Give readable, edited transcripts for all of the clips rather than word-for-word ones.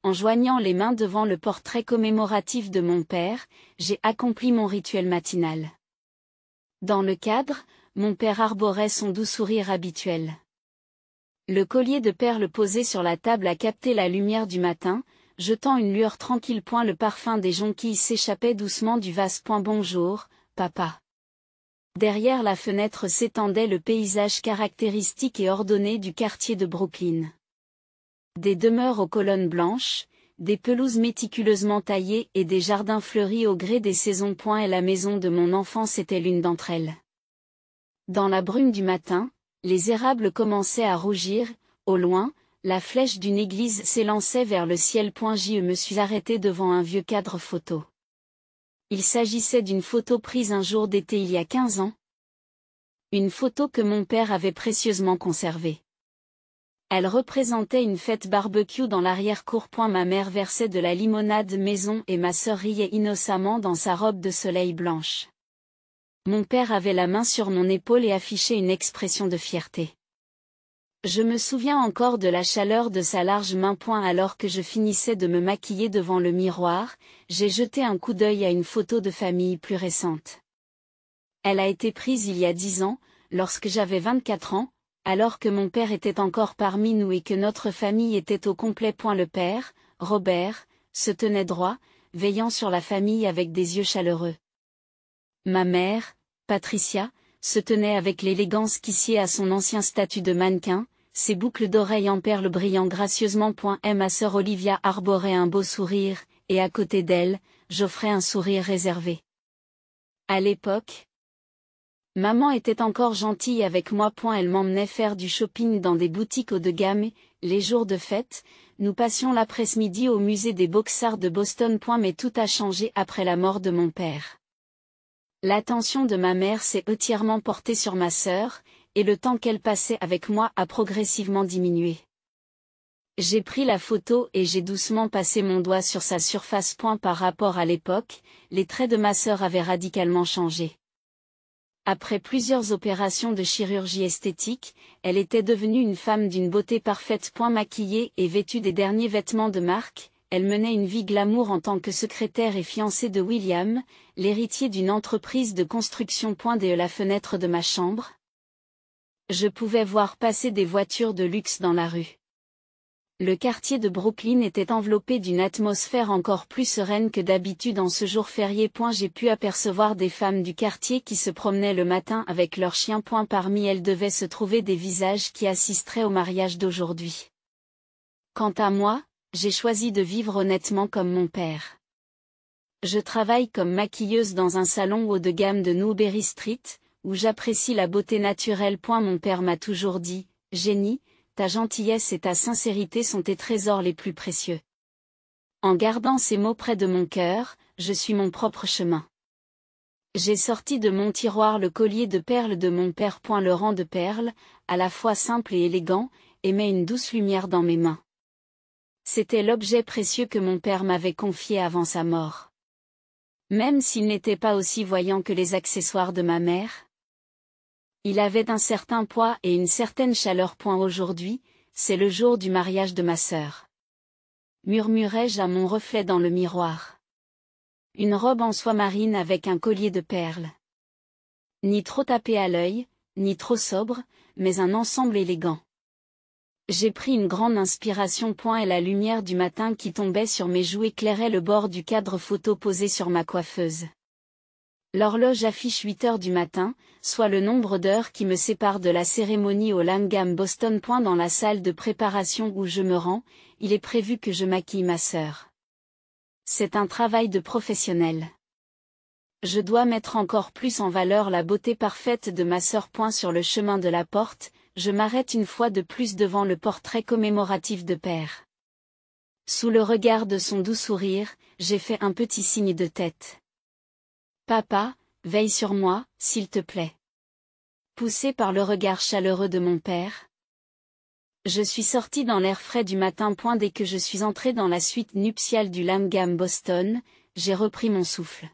en joignant les mains devant le portrait commémoratif de mon père, j'ai accompli mon rituel matinal. Dans le cadre, mon père arborait son doux sourire habituel. Le collier de perles posé sur la table a capté la lumière du matin, jetant une lueur tranquille. Le parfum des jonquilles s'échappait doucement du vase. Bonjour, papa. Derrière la fenêtre s'étendait le paysage caractéristique et ordonné du quartier de Brooklyn. Des demeures aux colonnes blanches, des pelouses méticuleusement taillées et des jardins fleuris au gré des saisons. Et la maison de mon enfance était l'une d'entre elles. Dans la brume du matin, les érables commençaient à rougir, au loin, la flèche d'une église s'élançait vers le ciel. Je me suis arrêté devant un vieux cadre photo. Il s'agissait d'une photo prise un jour d'été il y a 15 ans. Une photo que mon père avait précieusement conservée. Elle représentait une fête barbecue dans l'arrière-cour. Ma mère versait de la limonade maison et ma sœur riait innocemment dans sa robe de soleil blanche. Mon père avait la main sur mon épaule et affichait une expression de fierté. Je me souviens encore de la chaleur de sa large main. Alors que je finissais de me maquiller devant le miroir, j'ai jeté un coup d'œil à une photo de famille plus récente. Elle a été prise il y a 10 ans, lorsque j'avais 24 ans, alors que mon père était encore parmi nous et que notre famille était au complet. Le père, Robert, se tenait droit, veillant sur la famille avec des yeux chaleureux. Ma mère, Patricia, se tenait avec l'élégance qui sied à son ancien statut de mannequin, ses boucles d'oreilles en perles brillant gracieusement. Et ma sœur Olivia arborait un beau sourire, et à côté d'elle, j'offrais un sourire réservé. À l'époque, maman était encore gentille avec moi. Elle m'emmenait faire du shopping dans des boutiques haut de gamme et, les jours de fête, nous passions l'après-midi au musée des Beaux-Arts de Boston. Mais tout a changé après la mort de mon père. L'attention de ma mère s'est entièrement portée sur ma sœur, et le temps qu'elle passait avec moi a progressivement diminué. J'ai pris la photo et j'ai doucement passé mon doigt sur sa surface. Par rapport à l'époque, les traits de ma sœur avaient radicalement changé. Après plusieurs opérations de chirurgie esthétique, elle était devenue une femme d'une beauté parfaite. Maquillée et vêtue des derniers vêtements de marque, elle menait une vie glamour en tant que secrétaire et fiancée de William, l'héritier d'une entreprise de construction. Dès la fenêtre de ma chambre, je pouvais voir passer des voitures de luxe dans la rue. Le quartier de Brooklyn était enveloppé d'une atmosphère encore plus sereine que d'habitude en ce jour férié. J'ai pu apercevoir des femmes du quartier qui se promenaient le matin avec leurs chiens. Parmi elles devaient se trouver des visages qui assisteraient au mariage d'aujourd'hui. Quant à moi, j'ai choisi de vivre honnêtement comme mon père. Je travaille comme maquilleuse dans un salon haut de gamme de Newberry Street, où j'apprécie la beauté naturelle. Mon père m'a toujours dit, « Jenny, ta gentillesse et ta sincérité sont tes trésors les plus précieux. » En gardant ces mots près de mon cœur, je suis mon propre chemin. J'ai sorti de mon tiroir le collier de perles de mon père. Le rang de perles, à la fois simple et élégant, émet une douce lumière dans mes mains. C'était l'objet précieux que mon père m'avait confié avant sa mort. Même s'il n'était pas aussi voyant que les accessoires de ma mère, il avait un certain poids et une certaine chaleur. Aujourd'hui, c'est le jour du mariage de ma sœur. Murmurai-je à mon reflet dans le miroir. Une robe en soie marine avec un collier de perles. Ni trop tapé à l'œil, ni trop sobre, mais un ensemble élégant. J'ai pris une grande inspiration. Et la lumière du matin qui tombait sur mes joues éclairait le bord du cadre photo posé sur ma coiffeuse. L'horloge affiche 8 heures du matin, soit le nombre d'heures qui me séparent de la cérémonie au Langham Boston. Dans la salle de préparation où je me rends, il est prévu que je maquille ma sœur. C'est un travail de professionnel. Je dois mettre encore plus en valeur la beauté parfaite de ma sœur. Sur le chemin de la porte, je m'arrête une fois de plus devant le portrait commémoratif de père. Sous le regard de son doux sourire, j'ai fait un petit signe de tête. Papa, veille sur moi, s'il te plaît. Poussé par le regard chaleureux de mon père, je suis sorti dans l'air frais du matin. Dès que je suis entré dans la suite nuptiale du Langham Boston, j'ai repris mon souffle.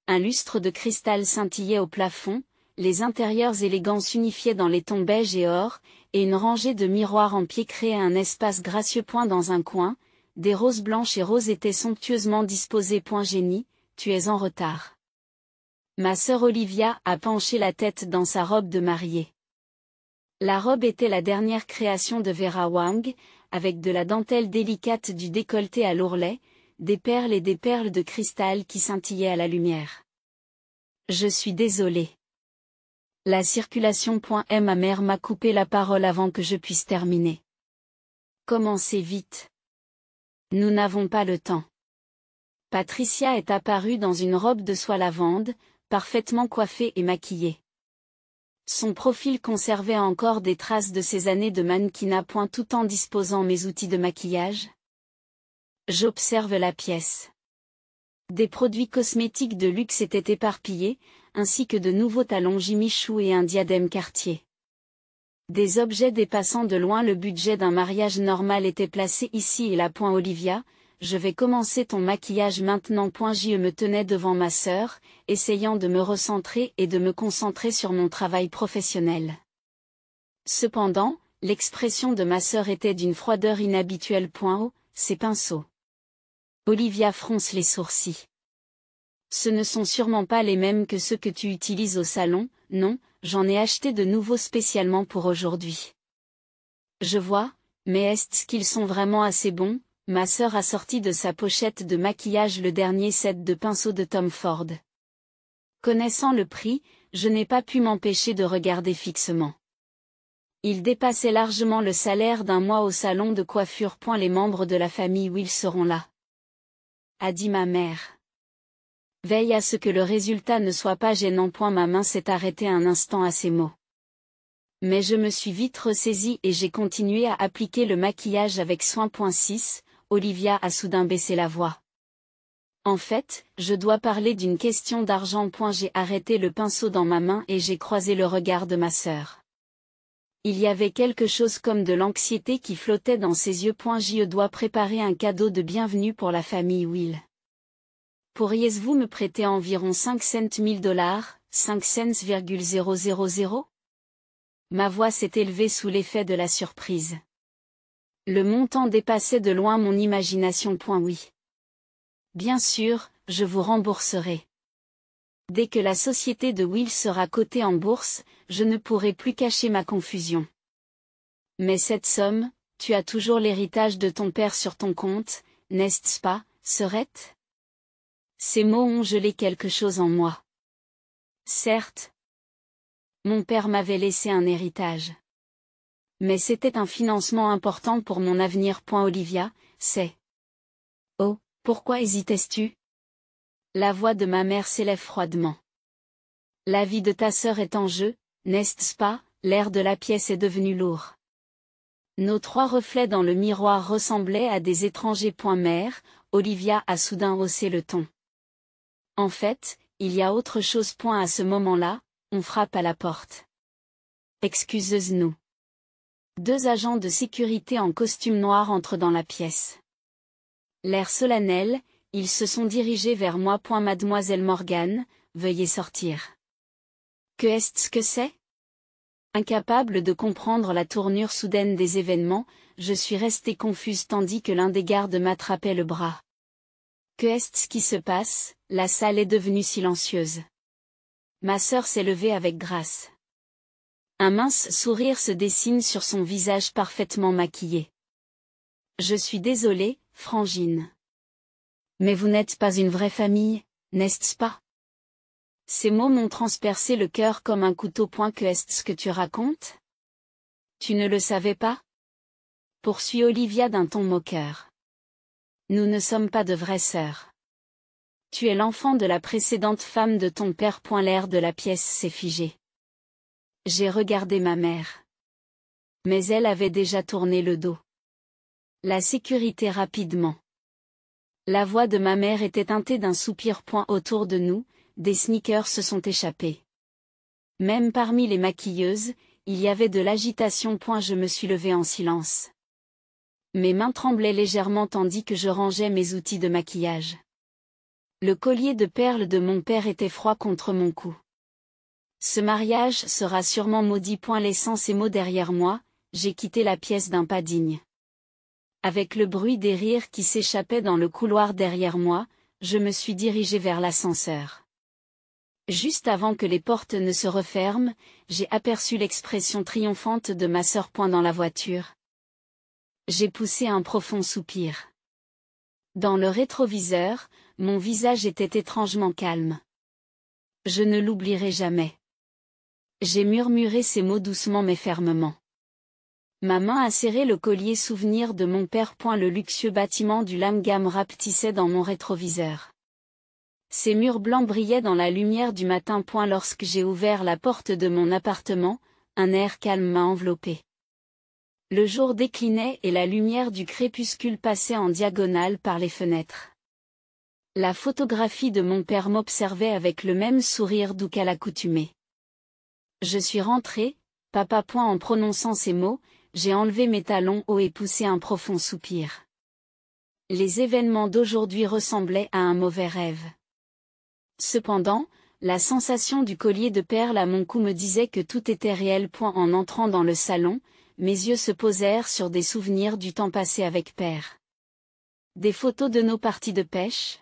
Un lustre de cristal scintillait au plafond, les intérieurs élégants s'unifiaient dans les tons beige et or, et une rangée de miroirs en pied créait un espace gracieux. Dans un coin, des roses blanches et roses étaient somptueusement disposées. Génie, tu es en retard. Ma sœur Olivia a penché la tête dans sa robe de mariée. La robe était la dernière création de Vera Wang, avec de la dentelle délicate du décolleté à l'ourlet, des perles et des perles de cristal qui scintillaient à la lumière. Je suis désolée. La circulation. Ma mère m'a coupé la parole avant que je puisse terminer. Commencez vite. Nous n'avons pas le temps. Patricia est apparue dans une robe de soie lavande, parfaitement coiffée et maquillée. Son profil conservait encore des traces de ses années de mannequinat. Tout en disposant mes outils de maquillage. J'observe la pièce. Des produits cosmétiques de luxe étaient éparpillés, ainsi que de nouveaux talons Jimmy Choo et un diadème Cartier. Des objets dépassant de loin le budget d'un mariage normal étaient placés ici et là. Olivia, je vais commencer ton maquillage maintenant. Je me tenais devant ma sœur, essayant de me recentrer et de me concentrer sur mon travail professionnel. Cependant, l'expression de ma sœur était d'une froideur inhabituelle. Ses pinceaux. Olivia fronce les sourcils. Ce ne sont sûrement pas les mêmes que ceux que tu utilises au salon. Non, j'en ai acheté de nouveaux spécialement pour aujourd'hui. Je vois, mais est-ce qu'ils sont vraiment assez bons? Ma sœur a sorti de sa pochette de maquillage le dernier set de pinceaux de Tom Ford. Connaissant le prix, je n'ai pas pu m'empêcher de regarder fixement. Il dépassait largement le salaire d'un mois au salon de coiffure. Les membres de la famille Will seront là, a dit ma mère. Veille à ce que le résultat ne soit pas gênant. Ma main s'est arrêtée un instant à ces mots. Mais je me suis vite ressaisie et j'ai continué à appliquer le maquillage avec soin. 6. Olivia a soudain baissé la voix. En fait, je dois parler d'une question d'argent. J'ai arrêté le pinceau dans ma main et j'ai croisé le regard de ma sœur. Il y avait quelque chose comme de l'anxiété qui flottait dans ses yeux. Je dois préparer un cadeau de bienvenue pour la famille Will. Pourriez-vous me prêter environ 5 cents $, 5 cents,000? Ma voix s'est élevée sous l'effet de la surprise. Le montant dépassait de loin mon imagination. Oui. Bien sûr, je vous rembourserai. Dès que la société de Will sera cotée en bourse, je ne pourrai plus cacher ma confusion. Mais cette somme, tu as toujours l'héritage de ton père sur ton compte, n'est-ce pas, sœurette? Ces mots ont gelé quelque chose en moi. Certes. Mon père m'avait laissé un héritage. Mais c'était un financement important pour mon avenir. Olivia, c'est... Oh, pourquoi hésitais-tu? La voix de ma mère s'élève froidement. La vie de ta sœur est en jeu, n'est-ce pas? L'air de la pièce est devenu lourd. Nos 3 reflets dans le miroir ressemblaient à des étrangers. Mère, Olivia a soudain haussé le ton. En fait, il y a autre chose. À ce moment-là, on frappe à la porte. Excusez-nous. 2 agents de sécurité en costume noir entrent dans la pièce. L'air solennel, ils se sont dirigés vers moi. Mademoiselle Morgan, veuillez sortir. Que est-ce que c'est? Incapable de comprendre la tournure soudaine des événements, je suis restée confuse tandis que l'un des gardes m'attrapait le bras. Que est-ce qui se passe? La salle est devenue silencieuse. Ma sœur s'est levée avec grâce. Un mince sourire se dessine sur son visage parfaitement maquillé. Je suis désolée, Frangine. Mais vous n'êtes pas une vraie famille, n'est-ce pas? Ces mots m'ont transpercé le cœur comme un couteau. Que est-ce que tu racontes? Tu ne le savais pas? Poursuit Olivia d'un ton moqueur. Nous ne sommes pas de vraies sœurs. Tu es l'enfant de la précédente femme de ton père. L'air de la pièce s'est figé. J'ai regardé ma mère. Mais elle avait déjà tourné le dos. La sécurité rapidement. La voix de ma mère était teintée d'un soupir. Autour de nous, des sneakers se sont échappés. Même parmi les maquilleuses, il y avait de l'agitation. Je me suis levée en silence. Mes mains tremblaient légèrement tandis que je rangeais mes outils de maquillage. Le collier de perles de mon père était froid contre mon cou. Ce mariage sera sûrement maudit. Laissant ces mots derrière moi, j'ai quitté la pièce d'un pas digne. Avec le bruit des rires qui s'échappaient dans le couloir derrière moi, je me suis dirigée vers l'ascenseur. Juste avant que les portes ne se referment, j'ai aperçu l'expression triomphante de ma sœur dans la voiture. J'ai poussé un profond soupir. Dans le rétroviseur, mon visage était étrangement calme. Je ne l'oublierai jamais. J'ai murmuré ces mots doucement mais fermement. Ma main a serré le collier souvenir de mon père. Le luxueux bâtiment du Lamgam rapetissait dans mon rétroviseur. Ses murs blancs brillaient dans la lumière du matin. Lorsque j'ai ouvert la porte de mon appartement, un air calme m'a enveloppé. Le jour déclinait et la lumière du crépuscule passait en diagonale par les fenêtres. La photographie de mon père m'observait avec le même sourire doux qu'à l'accoutumée. Je suis rentrée, papa. En prononçant ces mots, j'ai enlevé mes talons hauts et poussé un profond soupir. Les événements d'aujourd'hui ressemblaient à un mauvais rêve. Cependant, la sensation du collier de perles à mon cou me disait que tout était réel. En entrant dans le salon, mes yeux se posèrent sur des souvenirs du temps passé avec père. Des photos de nos parties de pêche.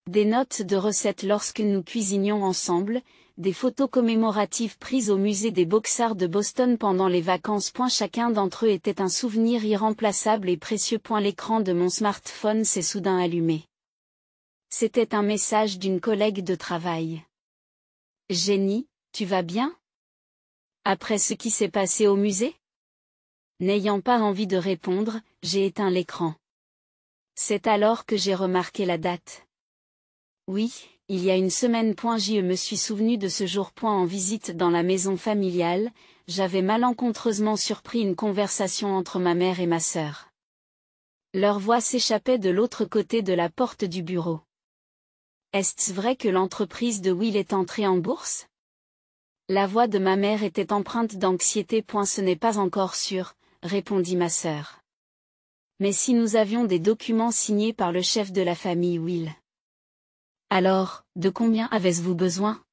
Des notes de recettes lorsque nous cuisinions ensemble, des photos commémoratives prises au musée des Beaux-Arts de Boston pendant les vacances. Chacun d'entre eux était un souvenir irremplaçable et précieux. L'écran de mon smartphone s'est soudain allumé. C'était un message d'une collègue de travail. Jenny, tu vas bien? Après ce qui s'est passé au musée? N'ayant pas envie de répondre, j'ai éteint l'écran. C'est alors que j'ai remarqué la date. Oui, il y a une semaine. Je me suis souvenu de ce jour. En visite dans la maison familiale, j'avais malencontreusement surpris une conversation entre ma mère et ma sœur. Leur voix s'échappait de l'autre côté de la porte du bureau. Est-ce vrai que l'entreprise de Will est entrée en bourse? La voix de ma mère était empreinte d'anxiété. Ce n'est pas encore sûr, répondit ma sœur. Mais si nous avions des documents signés par le chef de la famille Will. Alors, de combien avez-vous besoin?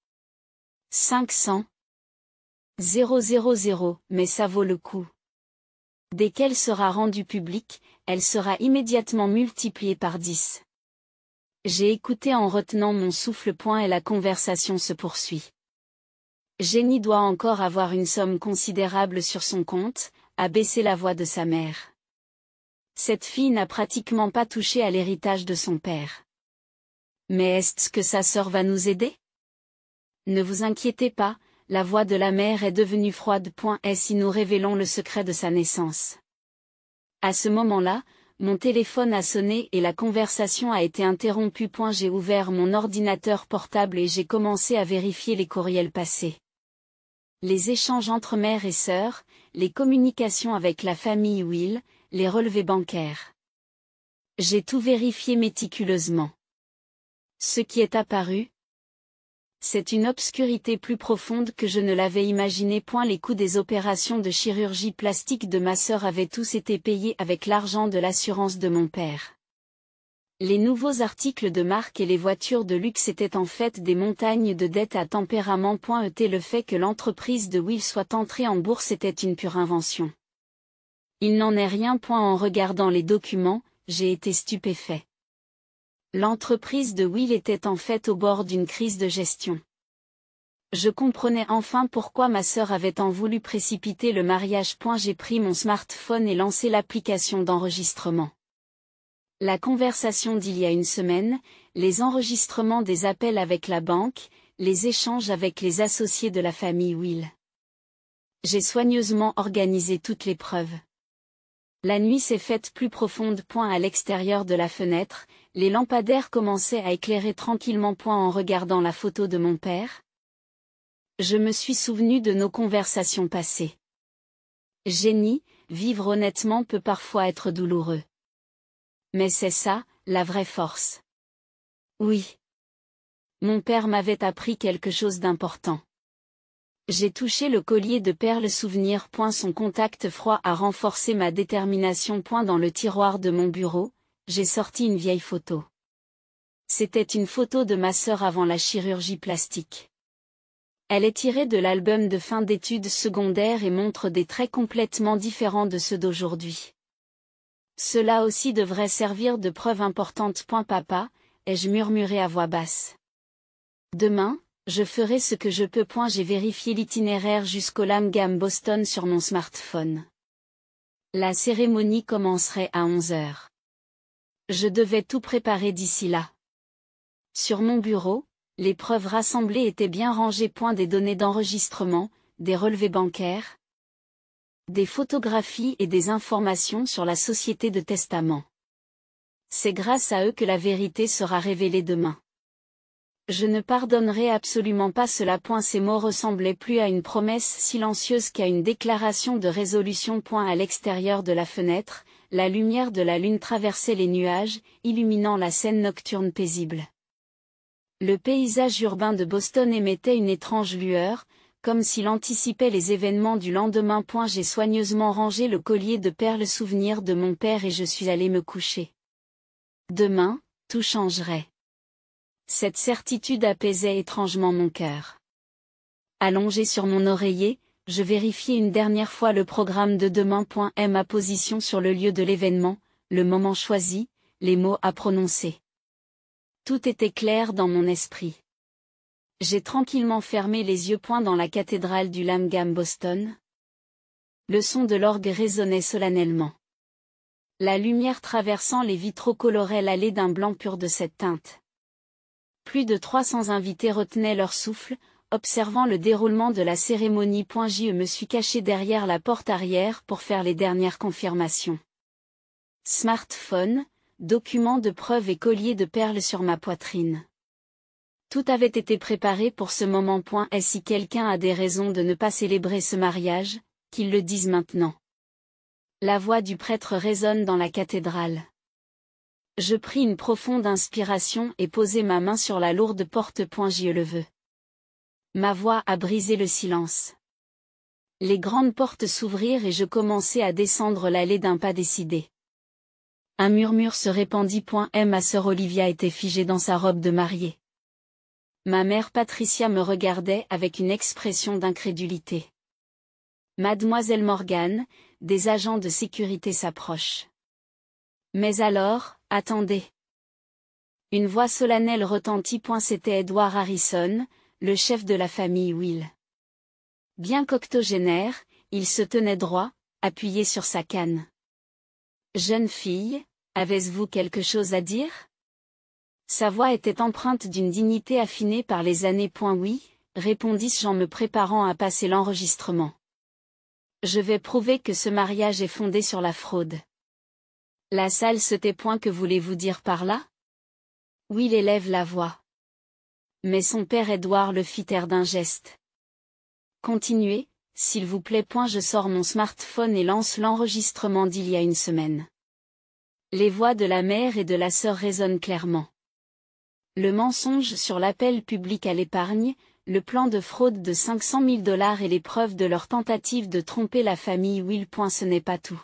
500. 000, mais ça vaut le coup. Dès qu'elle sera rendue publique, elle sera immédiatement multipliée par 10. J'ai écouté en retenant mon souffle. Et la conversation se poursuit. Jenny doit encore avoir une somme considérable sur son compte, a baissé la voix de sa mère. Cette fille n'a pratiquement pas touché à l'héritage de son père. Mais est-ce que sa sœur va nous aider? Ne vous inquiétez pas, la voix de la mère est devenue froide. Et si nous révélons le secret de sa naissance? À ce moment-là, mon téléphone a sonné et la conversation a été interrompue. J'ai ouvert mon ordinateur portable et j'ai commencé à vérifier les courriels passés. Les échanges entre mère et sœur, les communications avec la famille Will, les relevés bancaires. J'ai tout vérifié méticuleusement. Ce qui est apparu, c'est une obscurité plus profonde que je ne l'avais imaginé. Les coûts des opérations de chirurgie plastique de ma sœur avaient tous été payés avec l'argent de l'assurance de mon père. Les nouveaux articles de marque et les voitures de luxe étaient en fait des montagnes de dettes à tempérament. Le fait que l'entreprise de Will soit entrée en bourse était une pure invention. Il n'en est rien. En regardant les documents, j'ai été stupéfait. L'entreprise de Will était en fait au bord d'une crise de gestion. Je comprenais enfin pourquoi ma sœur avait tant voulu précipiter le mariage. J'ai pris mon smartphone et lancé l'application d'enregistrement. La conversation d'il y a une semaine, les enregistrements des appels avec la banque, les échanges avec les associés de la famille Will. J'ai soigneusement organisé toutes les preuves. La nuit s'est faite plus profonde. À l'extérieur de la fenêtre, les lampadaires commençaient à éclairer tranquillement. En regardant la photo de mon père, je me suis souvenu de nos conversations passées. Jenny, vivre honnêtement peut parfois être douloureux. Mais c'est ça, la vraie force. Oui. Mon père m'avait appris quelque chose d'important. J'ai touché le collier de perles souvenir. Son contact froid a renforcé ma détermination. Dans le tiroir de mon bureau, j'ai sorti une vieille photo. C'était une photo de ma sœur avant la chirurgie plastique. Elle est tirée de l'album de fin d'études secondaires et montre des traits complètement différents de ceux d'aujourd'hui. Cela aussi devrait servir de preuve importante. Papa, ai-je murmuré à voix basse. Demain, je ferai ce que je peux. J'ai vérifié l'itinéraire jusqu'au Langham Boston sur mon smartphone. La cérémonie commencerait à 11h. Je devais tout préparer d'ici là. Sur mon bureau, les preuves rassemblées étaient bien rangées. Des données d'enregistrement, des relevés bancaires, des photographies et des informations sur la société de testament. C'est grâce à eux que la vérité sera révélée demain. Je ne pardonnerai absolument pas cela. Ces mots ressemblaient plus à une promesse silencieuse qu'à une déclaration de résolution. À l'extérieur de la fenêtre, la lumière de la lune traversait les nuages, illuminant la scène nocturne paisible. Le paysage urbain de Boston émettait une étrange lueur, comme s'il anticipait les événements du lendemain. J'ai soigneusement rangé le collier de perles souvenir de mon père et je suis allé me coucher. Demain, tout changerait. Cette certitude apaisait étrangement mon cœur. Allongé sur mon oreiller, je vérifiai une dernière fois le programme de demain. Ma position sur le lieu de l'événement, le moment choisi, les mots à prononcer. Tout était clair dans mon esprit. J'ai tranquillement fermé les yeux. Dans la cathédrale du Langham Boston. Le son de l'orgue résonnait solennellement. La lumière traversant les vitraux colorait l'allée d'un blanc pur de cette teinte. Plus de 300 invités retenaient leur souffle, observant le déroulement de la cérémonie. Je me suis caché derrière la porte arrière pour faire les dernières confirmations. Smartphone, documents de preuve et collier de perles sur ma poitrine. Tout avait été préparé pour ce moment. Et si quelqu'un a des raisons de ne pas célébrer ce mariage, qu'il le dise maintenant. La voix du prêtre résonne dans la cathédrale. Je pris une profonde inspiration et posai ma main sur la lourde porte. Je le veux. Ma voix a brisé le silence. Les grandes portes s'ouvrirent et je commençai à descendre l'allée d'un pas décidé. Un murmure se répandit. Ma sœur Olivia était figée dans sa robe de mariée. Ma mère Patricia me regardait avec une expression d'incrédulité. Mademoiselle Morgan, des agents de sécurité s'approchent. Mais alors, attendez. Une voix solennelle retentit. C'était Edward Harrison, le chef de la famille Will. Bien qu'octogénaire, il se tenait droit, appuyé sur sa canne. Jeune fille, avez-vous quelque chose à dire? Sa voix était empreinte d'une dignité affinée par les années. Oui, répondis-je en me préparant à passer l'enregistrement. Je vais prouver que ce mariage est fondé sur la fraude. La salle se tait. Que voulez-vous dire par là? Will élève la voix. Mais son père Edward le fit taire d'un geste. Continuez, s'il vous plaît. Je sors mon smartphone et lance l'enregistrement d'il y a une semaine. Les voix de la mère et de la sœur résonnent clairement. Le mensonge sur l'appel public à l'épargne, le plan de fraude de 500 000 $ et les preuves de leur tentative de tromper la famille Will. Ce n'est pas tout.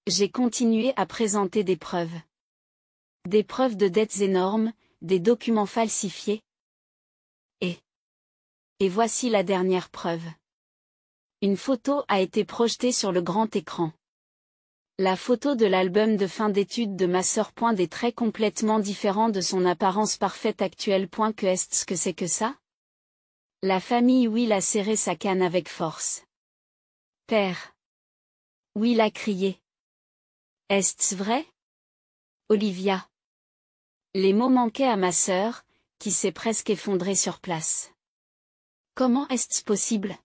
J'ai continué à présenter des preuves. Des preuves de dettes énormes, des documents falsifiés. Et voici la dernière preuve. Une photo a été projetée sur le grand écran. La photo de l'album de fin d'études de ma sœur. Des traits complètement différents de son apparence parfaite actuelle. Qu'est-ce que c'est que ça? La famille Will a serré sa canne avec force. Père. Will a crié. Est-ce vrai? Olivia. Les mots manquaient à ma sœur, qui s'est presque effondrée sur place. Comment est-ce possible?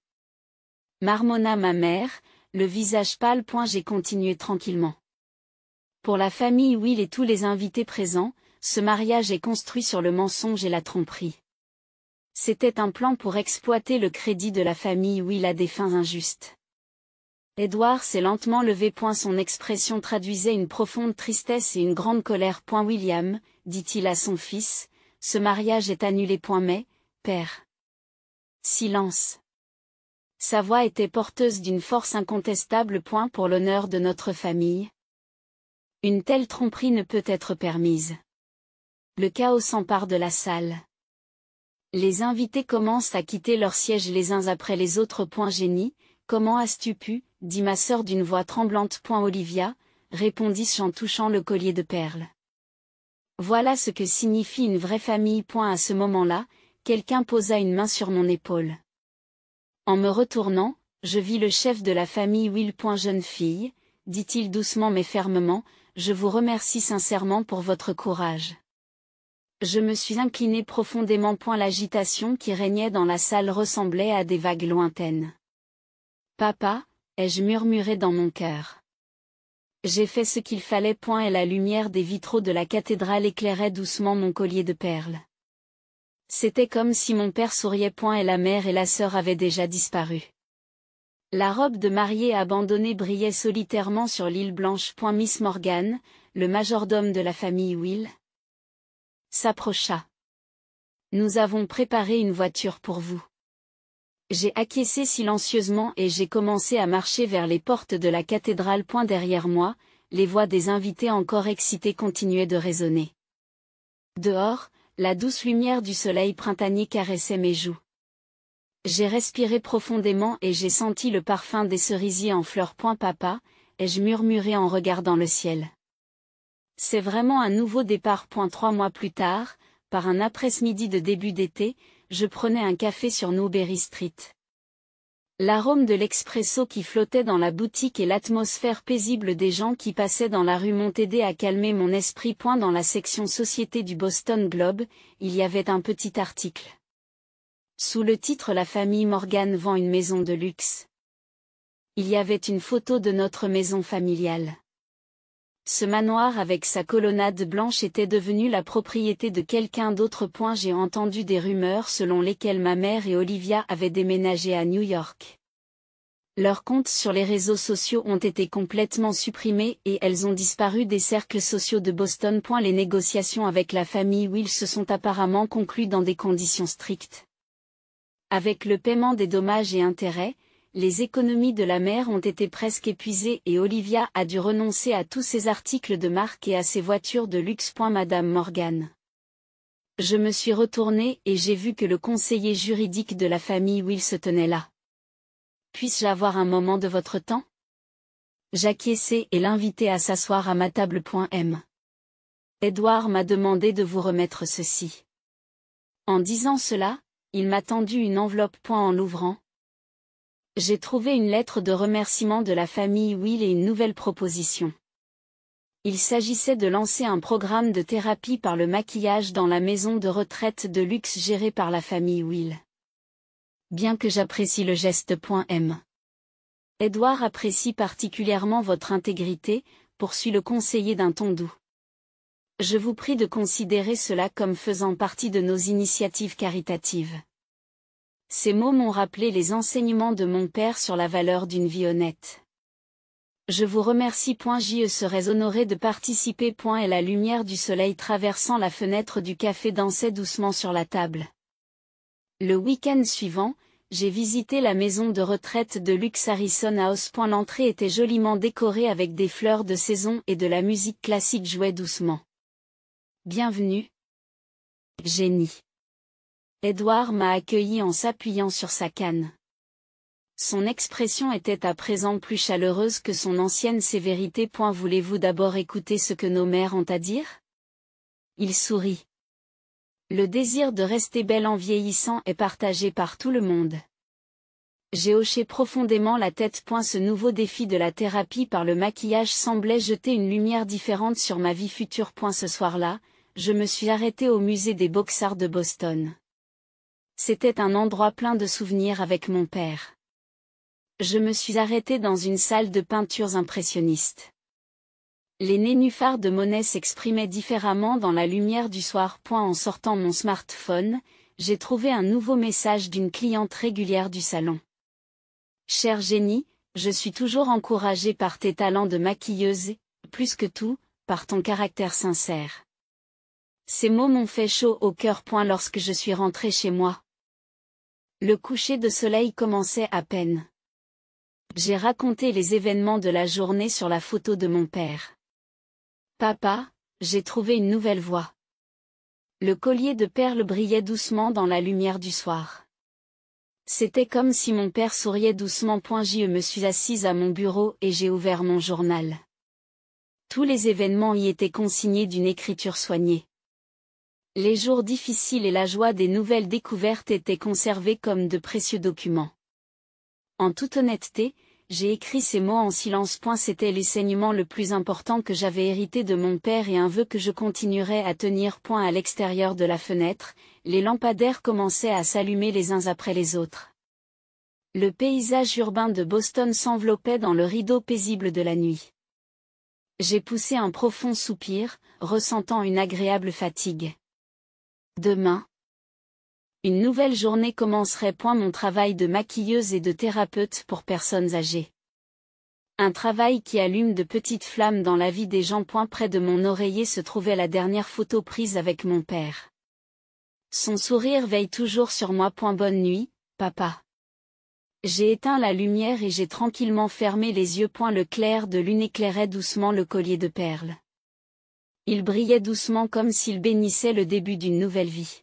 Marmonna ma mère, le visage pâle. J'ai continué tranquillement. Pour la famille Will et tous les invités présents, ce mariage est construit sur le mensonge et la tromperie. C'était un plan pour exploiter le crédit de la famille Will à des fins injustes. Edward s'est lentement levé. Son expression traduisait une profonde tristesse et une grande colère. William, dit-il à son fils, ce mariage est annulé. Mais, père. Silence. Sa voix était porteuse d'une force incontestable. Pour l'honneur de notre famille. Une telle tromperie ne peut être permise. Le chaos s'empare de la salle. Les invités commencent à quitter leurs sièges les uns après les autres. Génie, comment as-tu pu, dit ma sœur d'une voix tremblante. Olivia, répondis-je en touchant le collier de perles. Voilà ce que signifie une vraie famille. À ce moment-là, quelqu'un posa une main sur mon épaule. En me retournant, je vis le chef de la famille Will. Jeune fille, dit-il doucement mais fermement, je vous remercie sincèrement pour votre courage. Je me suis incliné profondément. L'agitation qui régnait dans la salle ressemblait à des vagues lointaines. Papa, ai-je murmuré dans mon cœur. J'ai fait ce qu'il fallait. Et la lumière des vitraux de la cathédrale éclairait doucement mon collier de perles. C'était comme si mon père souriait. Et la mère et la sœur avaient déjà disparu. La robe de mariée abandonnée brillait solitairement sur l'île blanche. Miss Morgan, le majordome de la famille Will, s'approcha. Nous avons préparé une voiture pour vous. J'ai acquiescé silencieusement et j'ai commencé à marcher vers les portes de la cathédrale. Derrière moi, les voix des invités encore excités continuaient de résonner. Dehors, la douce lumière du soleil printanier caressait mes joues. J'ai respiré profondément et j'ai senti le parfum des cerisiers en fleurs. Papa, ai-je murmuré en regardant le ciel. C'est vraiment un nouveau départ. 3 mois plus tard, par un après-midi de début d'été, je prenais un café sur Newberry Street. L'arôme de l'expresso qui flottait dans la boutique et l'atmosphère paisible des gens qui passaient dans la rue m'ont aidé à calmer mon esprit. Dans la section Société du Boston Globe, il y avait un petit article. Sous le titre La famille Morgan vend une maison de luxe. Il y avait une photo de notre maison familiale. Ce manoir avec sa colonnade blanche était devenu la propriété de quelqu'un d'autre. J'ai entendu des rumeurs selon lesquelles ma mère et Olivia avaient déménagé à New York. Leurs comptes sur les réseaux sociaux ont été complètement supprimés et elles ont disparu des cercles sociaux de Boston. Les négociations avec la famille Will se sont apparemment conclues dans des conditions strictes. Avec le paiement des dommages et intérêts, les économies de la mère ont été presque épuisées et Olivia a dû renoncer à tous ses articles de marque et à ses voitures de luxe. Madame Morgan. Je me suis retournée et j'ai vu que le conseiller juridique de la famille Will se tenait là. Puis-je avoir un moment de votre temps? J'acquiesçai et l'invitai à s'asseoir à ma table. Edward m'a demandé de vous remettre ceci. En disant cela, il m'a tendu une enveloppe. En l'ouvrant, j'ai trouvé une lettre de remerciement de la famille Will et une nouvelle proposition. Il s'agissait de lancer un programme de thérapie par le maquillage dans la maison de retraite de luxe gérée par la famille Will. Bien que j'apprécie le geste. Edward apprécie particulièrement votre intégrité, poursuit le conseiller d'un ton doux. Je vous prie de considérer cela comme faisant partie de nos initiatives caritatives. Ces mots m'ont rappelé les enseignements de mon père sur la valeur d'une vie honnête. Je vous remercie. Je serais honoré de participer. Et la lumière du soleil traversant la fenêtre du café dansait doucement sur la table. Le week-end suivant, j'ai visité la maison de retraite de luxe Harrison House. L'entrée était joliment décorée avec des fleurs de saison et de la musique classique jouait doucement. Bienvenue, Jenny. Edward m'a accueilli en s'appuyant sur sa canne. Son expression était à présent plus chaleureuse que son ancienne sévérité. Voulez-vous d'abord écouter ce que nos mères ont à dire? Il sourit. Le désir de rester belle en vieillissant est partagé par tout le monde. J'ai hoché profondément la tête. Ce nouveau défi de la thérapie par le maquillage semblait jeter une lumière différente sur ma vie future. Ce soir-là, je me suis arrêtée au musée des Beaux-Arts de Boston. C'était un endroit plein de souvenirs avec mon père. Je me suis arrêtée dans une salle de peintures impressionnistes. Les nénuphars de Monet s'exprimaient différemment dans la lumière du soir. En sortant mon smartphone, j'ai trouvé un nouveau message d'une cliente régulière du salon. Chère Jenny, je suis toujours encouragée par tes talents de maquilleuse et, plus que tout, par ton caractère sincère. Ces mots m'ont fait chaud au cœur. Lorsque je suis rentrée chez moi, le coucher de soleil commençait à peine. J'ai raconté les événements de la journée sur la photo de mon père. Papa, j'ai trouvé une nouvelle voie. Le collier de perles brillait doucement dans la lumière du soir. C'était comme si mon père souriait doucement. Je me suis assise à mon bureau et j'ai ouvert mon journal. Tous les événements y étaient consignés d'une écriture soignée. Les jours difficiles et la joie des nouvelles découvertes étaient conservés comme de précieux documents. En toute honnêteté, j'ai écrit ces mots en silence. C'était l'enseignement le plus important que j'avais hérité de mon père et un vœu que je continuerais à tenir. À l'extérieur de la fenêtre, les lampadaires commençaient à s'allumer les uns après les autres. Le paysage urbain de Boston s'enveloppait dans le rideau paisible de la nuit. J'ai poussé un profond soupir, ressentant une agréable fatigue. Demain, une nouvelle journée commencerait. Mon travail de maquilleuse et de thérapeute pour personnes âgées. Un travail qui allume de petites flammes dans la vie des gens. Près de mon oreiller se trouvait la dernière photo prise avec mon père. Son sourire veille toujours sur moi. Bonne nuit, papa. J'ai éteint la lumière et j'ai tranquillement fermé les yeux. Le clair de lune éclairait doucement le collier de perles. Il brillait doucement comme s'il bénissait le début d'une nouvelle vie.